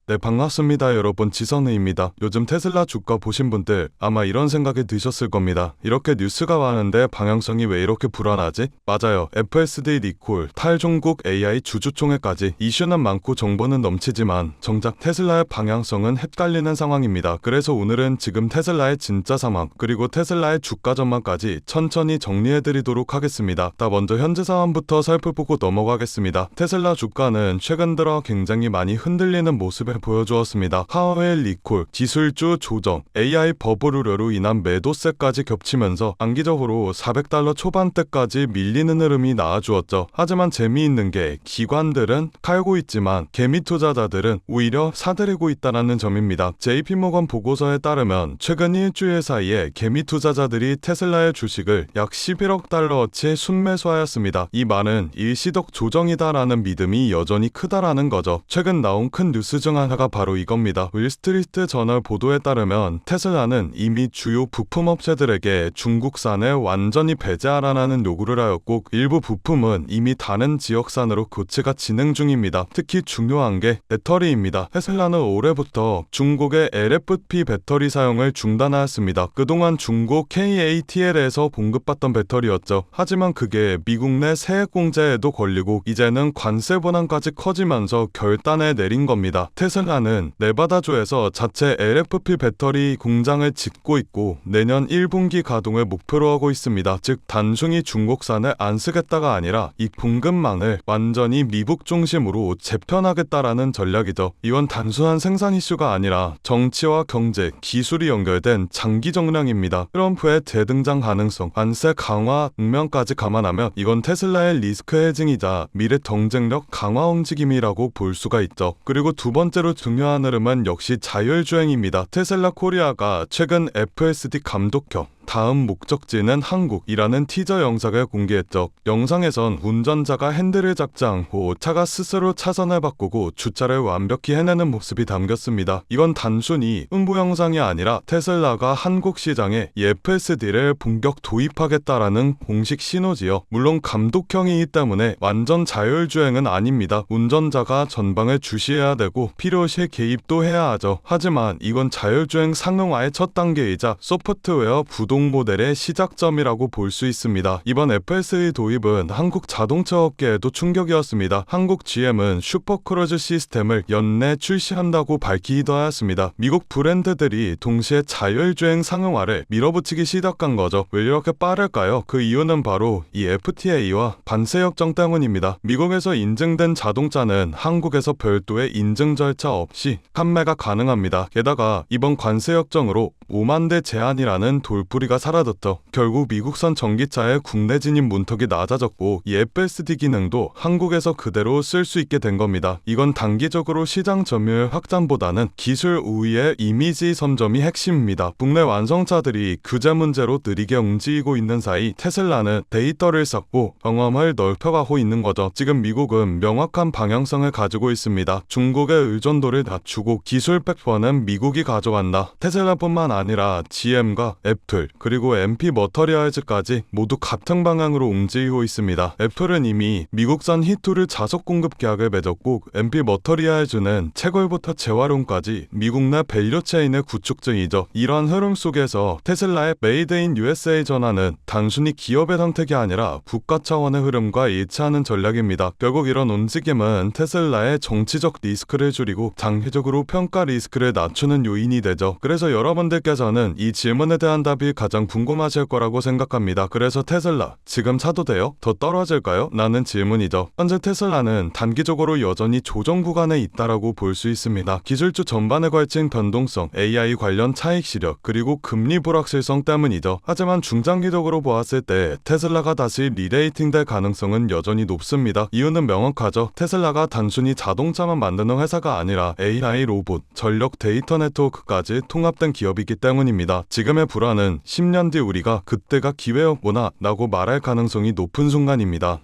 네, 반갑습니다. 여러분, 지선우입니다. 요즘 테슬라 주가 보신 분들 아마 이런 생각이 드셨을 겁니다. 이렇게 뉴스가 많은데 방향성이 왜 이렇게 불안하지? 맞아요. FSD 리콜, 탈중국 AI 주주총회까지 이슈는 많고 정보는 넘치지만 정작 테슬라의 방향성은 헷갈리는 상황입니다. 그래서 오늘은 지금 테슬라의 진짜 상황, 그리고 테슬라의 주가 전망까지 천천히 정리해드리도록 하겠습니다. 먼저 현재 상황부터 살펴보고 넘어가겠습니다. 테슬라 주가는 최근 들어 굉장히 많이 흔들리는 모습을 보여주었습니다. 하웨이 리콜, 기술주 조정, AI 버블 우려로 인한 매도세까지 겹치면서 단기적으로 $400 초반대까지 밀리는 흐름이 나와주었죠. 하지만 재미있는 게 기관들은 팔고 있지만 개미 투자자들은 오히려 사들이고 있다는 점입니다. JP모건 보고서에 따르면 최근 일주일 사이에 개미 투자자들이 테슬라의 주식을 약 $11억 어치 순매수하였습니다. 이 말은 일시적 조정이다라는 믿음이 여전히 크다라는 거죠. 최근 나온 큰 뉴스 중 하나가 바로 이겁니다. 윌스트리트 저널 보도에 따르면 테슬라는 이미 주요 부품 업체들에게 중국산을 완전히 배제하라는 요구를 하였고 일부 부품은 이미 다른 지역산으로 교체가 진행 중입니다. 특히 중요한 게 배터리입니다. 테슬라는 올해부터 중국의 LFP 배터리 사용을 중단하였습니다. 그동안 중국 KATL에서 공급받던 배터리였죠. 하지만 그게 미국 내 세액 공제에도 걸리고 이제는 관세 분담까지 커지면서 결단을 내린 겁니다. 테슬라는 네바다주에서 자체 LFP 배터리 공장을 짓고 있고 내년 1분기 가동을 목표로 하고 있습니다. 즉 단순히 중국산을 안 쓰겠다가 아니라 이 공급망을 완전히 미국 중심으로 재편하겠다라는 전략이죠. 이건 단순한 생산 이슈가 아니라 정치와 경제, 기술이 연결된 장기 정량입니다. 트럼프의 재등장 가능성, 관세 강화 국면까지 감안하면 이건 테슬라의 리스크 헤징이자 미래 경쟁력 강화 움직임이라고 볼 수가 있죠. 그리고 두 번째로 중요한 흐름은 역시 자율주행입니다. 테슬라 코리아가 최근 FSD 감독형 다음 목적지는 한국이라는 티저 영상을 공개했죠. 영상에선 운전자가 핸들을 잡지 않고 차가 스스로 차선을 바꾸고 주차를 완벽히 해내는 모습이 담겼습니다. 이건 단순히 홍보 영상이 아니라 테슬라가 한국 시장에 FSD를 본격 도입하겠다라는 공식 신호지요. 물론 감독형이기 때문에 완전 자율주행은 아닙니다. 운전자가 전방을 주시해야 되고 필요시 개입도 해야 하죠. 하지만 이건 자율주행 상용화의 첫 단계이자 소프트웨어 부동 모델의 시작점이라고 볼 수 있습니다. 이번 FSD 도입은 한국 자동차 업계에도 충격이었습니다. 한국 GM은 슈퍼크루즈 시스템을 연내 출시한다고 밝히기도 하였습니다. 미국 브랜드들이 동시에 자율주행 상용화를 밀어붙이기 시작한 거죠. 왜 이렇게 빠를까요? 그 이유는 바로 이 FTA와 관세 협정 때문입니다. 미국에서 인증된 자동차는 한국에서 별도의 인증 절차 없이 판매가 가능합니다. 게다가 이번 관세 협정으로 5만 대 제한이라는 돌부리가 사라졌죠. 결국 미국산 전기차의 국내 진입 문턱이 낮아졌고 이 FSD 기능도 한국에서 그대로 쓸 수 있게 된 겁니다. 이건 단기적으로 시장 점유율 확장보다는 기술 우위의 이미지 선점이 핵심입니다. 국내 완성차들이 규제 문제로 느리게 움직이고 있는 사이 테슬라는 데이터를 쌓고 경험을 넓혀가고 있는 거죠. 지금 미국은 명확한 방향성을 가지고 있습니다. 중국의 의존도를 낮추고 기술 백번은 미국이 가져간다. 테슬라뿐만 아니라 GM과 애플 그리고 MP 머터리얼즈까지 모두 같은 방향으로 움직이고 있습니다. 애플은 이미 미국산 히투를 자석 공급 계약을 맺었고 MP 머터리얼즈는 채굴부터 재활용까지 미국 내 밸류 체인의 구축 중이죠. 이러한 흐름 속에서 테슬라의 메이드 인 USA 전환은 단순히 기업의 선택이 아니라 국가 차원의 흐름과 일치하는 전략입니다. 결국 이런 움직임은 테슬라의 정치적 리스크를 줄이고 장기적으로 평가 리스크를 낮추는 요인이 되죠. 그래서 여러분들께서는 이 질문에 대한 답이 가장 궁금하실 거라고 생각합니다. 그래서 테슬라 지금 사도 돼요? 더 떨어질까요? 라는 질문이죠. 현재 테슬라는 단기적으로 여전히 조정 구간에 있다라고 볼 수 있습니다. 기술주 전반에 걸친 변동성, AI 관련 차익 시력, 그리고 금리 불확실성 때문이죠. 하지만 중장기적으로 보았을 때 테슬라가 다시 리레이팅 될 가능성은 여전히 높습니다. 이유는 명확하죠. 테슬라가 단순히 자동차만 만드는 회사가 아니라 AI 로봇, 전력 데이터 네트워크까지 통합된 기업이기 때문입니다. 지금의 불안은 10년 뒤 우리가 그때가 기회였구나 라고 말할 가능성이 높은 순간입니다.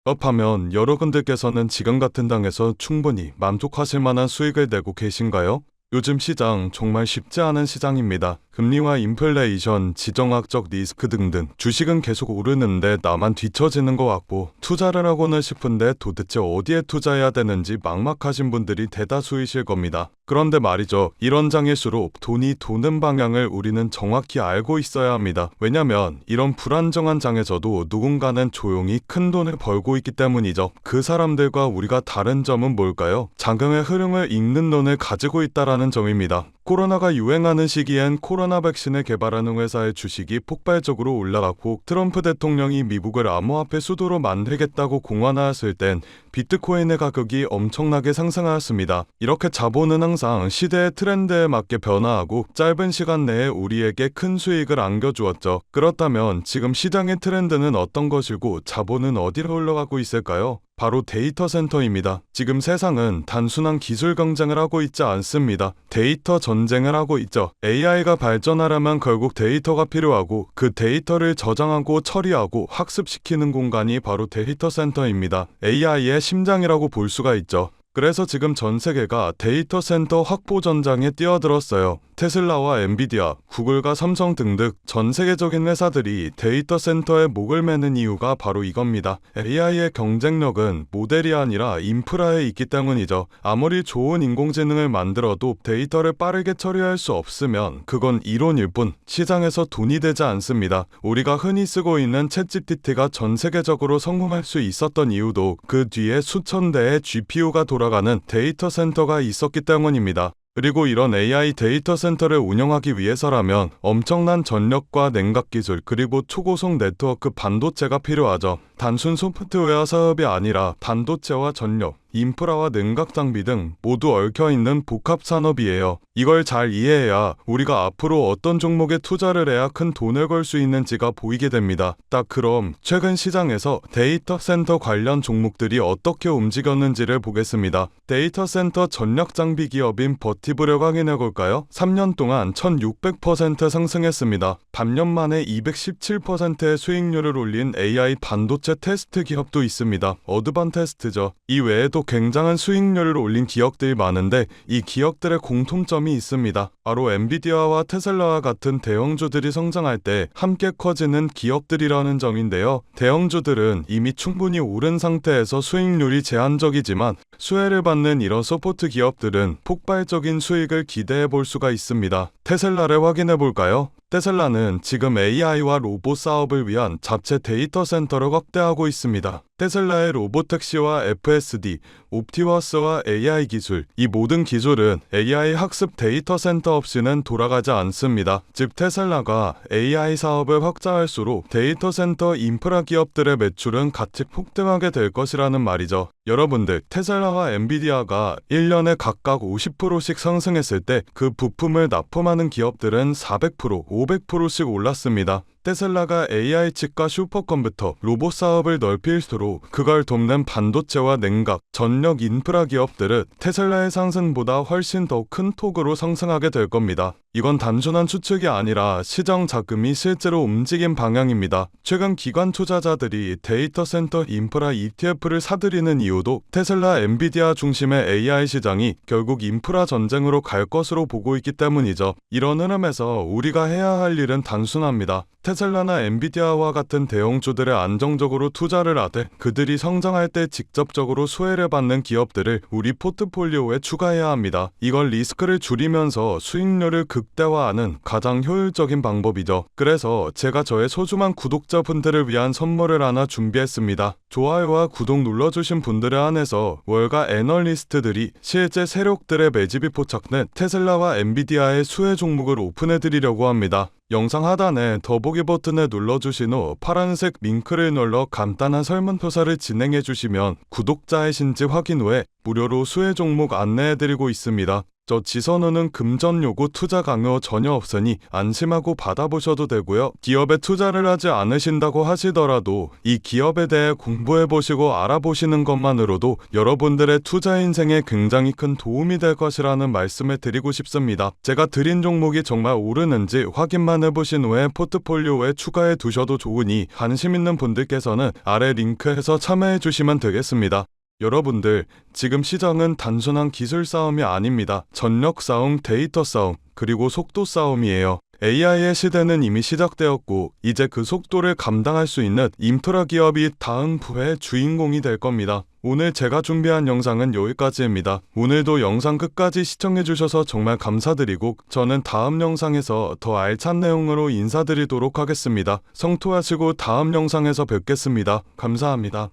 그렇다면 여러분들께서는 지금 같은 당에서 충분히 만족하실 만한 수익을 내고 계신가요? 요즘 시장 정말 쉽지 않은 시장입니다. 금리와 인플레이션, 지정학적 리스크 등등 주식은 계속 오르는데 나만 뒤처지는 것 같고 투자를 하고는 싶은데 도대체 어디에 투자해야 되는지 막막하신 분들이 대다수이실 겁니다. 그런데 말이죠. 이런 장일수록 돈이 도는 방향을 우리는 정확히 알고 있어야 합니다. 왜냐면 이런 불안정한 장에서도 누군가는 조용히 큰 돈을 벌고 있기 때문이죠. 그 사람들과 우리가 다른 점은 뭘까요? 장경의 흐름을 읽는 눈을 가지고 있다라는 점입니다. 코로나가 유행하는 시기엔 코로나 백신을 개발하는 회사의 주식이 폭발적으로 올라갔고 트럼프 대통령이 미국을 암호화폐 수도로 만들겠다고 공언하였을 땐 비트코인의 가격이 엄청나게 상승하였습니다. 이렇게 자본은 항상 시대의 트렌드에 맞게 변화하고 짧은 시간 내에 우리에게 큰 수익을 안겨주었죠. 그렇다면 지금 시장의 트렌드는 어떤 것이고 자본은 어디로 흘러가고 있을까요? 바로 데이터 센터입니다. 지금 세상은 단순한 기술 경쟁을 하고 있지 않습니다. 데이터 전쟁을 하고 있죠. AI가 발전하려면 결국 데이터가 필요하고 그 데이터를 저장하고 처리하고 학습시키는 공간이 바로 데이터 센터입니다. AI의 심장이라고 볼 수가 있죠. 그래서 지금 전 세계가 데이터 센터 확보 전장에 뛰어들었어요. 테슬라와 엔비디아, 구글과 삼성 등등 전 세계적인 회사들이 데이터 센터에 목을 매는 이유가 바로 이겁니다. AI의 경쟁력은 모델이 아니라 인프라에 있기 때문이죠. 아무리 좋은 인공지능을 만들어도 데이터를 빠르게 처리할 수 없으면 그건 이론일 뿐 시장에서 돈이 되지 않습니다. 우리가 흔히 쓰고 있는 챗GPT가 전 세계적으로 성공할 수 있었던 이유도 그 뒤에 수천 대의 GPU가 돌아가는 데이터 센터가 있었기 때문입니다. 그리고 이런 AI 데이터 센터를 운영하기 위해서라면 엄청난 전력과 냉각 기술 그리고 초고속 네트워크 반도체가 필요하죠. 단순 소프트웨어 사업이 아니라 반도체와 전력, 인프라와 냉각 장비 등 모두 얽혀있는 복합 산업이에요. 이걸 잘 이해해야 우리가 앞으로 어떤 종목에 투자를 해야 큰 돈을 벌 수 있는지가 보이게 됩니다. 딱 그럼 최근 시장에서 데이터 센터 관련 종목들이 어떻게 움직였는지를 보겠습니다. 데이터 센터 전력 장비 기업인 버티브를 확인해 볼까요? 3년 동안 1600% 상승했습니다. 반년 만에 217%의 수익률을 올린 AI 반도체 테스트 기업도 있습니다. 어드반테스트죠. 이 외에도 굉장한 수익률을 올린 기업들이 많은데 이 기업들의 공통점이 있습니다. 바로 엔비디아와 테슬라와 같은 대형주들이 성장할 때 함께 커지는 기업들이라는 점인데요. 대형주들은 이미 충분히 오른 상태에서 수익률이 제한적이지만 수혜를 받는 이런 서포트 기업들은 폭발적인 수익을 기대해 볼 수가 있습니다. 테슬라를 확인해 볼까요? 테슬라는 지금 AI와 로봇 사업을 위한 자체 데이터 센터를 확대하고 있습니다. 테슬라의 로보택시와 FSD, 옵티머스와 AI 기술, 이 모든 기술은 AI 학습 데이터 센터 없이는 돌아가지 않습니다. 즉 테슬라가 AI 사업을 확장할수록 데이터 센터 인프라 기업들의 매출은 같이 폭등하게 될 것이라는 말이죠. 여러분들, 테슬라와 엔비디아가 1년에 각각 50%씩 상승했을 때 그 부품을 납품하는 기업들은 400%, 500%씩 올랐습니다. 테슬라가 AI 칩과 슈퍼컴퓨터, 로봇 사업을 넓힐수록 그걸 돕는 반도체와 냉각, 전력 인프라 기업들은 테슬라의 상승보다 훨씬 더 큰 폭으로 상승하게 될 겁니다. 이건 단순한 추측이 아니라 시장 자금이 실제로 움직인 방향입니다. 최근 기관 투자자들이 데이터 센터 인프라 ETF를 사들이는 이유도 테슬라, 엔비디아 중심의 AI 시장이 결국 인프라 전쟁으로 갈 것으로 보고 있기 때문이죠. 이런 흐름에서 우리가 해야 할 일은 단순합니다. 테슬라나 엔비디아와 같은 대형주들에 안정적으로 투자를 하되 그들이 성장할 때 직접적으로 수혜를 받는 기업들을 우리 포트폴리오에 추가해야 합니다. 이걸 리스크를 줄이면서 수익률을 극대화하는 가장 효율적인 방법이죠. 그래서 제가 저의 소중한 구독자분들을 위한 선물을 하나 준비했습니다. 좋아요와 구독 눌러주신 분들에 한해서 월가 애널리스트들이 실제 세력들의 매집이 포착된 테슬라와 엔비디아의 수혜 종목을 오픈해드리려고 합니다. 영상 하단에 더보기 버튼을 눌러주신 후 파란색 링크를 눌러 간단한 설문조사를 진행해주시면 구독자이신지 확인 후에 무료로 수혜 종목 안내해드리고 있습니다. 저 지선우는 금전 요구 투자 강요 전혀 없으니 안심하고 받아보셔도 되고요. 기업에 투자를 하지 않으신다고 하시더라도 이 기업에 대해 공부해보시고 알아보시는 것만으로도 여러분들의 투자 인생에 굉장히 큰 도움이 될 것이라는 말씀을 드리고 싶습니다. 제가 드린 종목이 정말 오르는지 확인만 해보신 후에 포트폴리오에 추가해 두셔도 좋으니 관심 있는 분들께서는 아래 링크에서 참여해 주시면 되겠습니다. 여러분들, 지금 시장은 단순한 기술 싸움이 아닙니다. 전력 싸움, 데이터 싸움, 그리고 속도 싸움이에요. AI의 시대는 이미 시작되었고 이제 그 속도를 감당할 수 있는 인프라 기업이 다음 부의 주인공이 될 겁니다. 오늘 제가 준비한 영상은 여기까지입니다. 오늘도 영상 끝까지 시청해주셔서 정말 감사드리고 저는 다음 영상에서 더 알찬 내용으로 인사드리도록 하겠습니다. 성토하시고 다음 영상에서 뵙겠습니다. 감사합니다.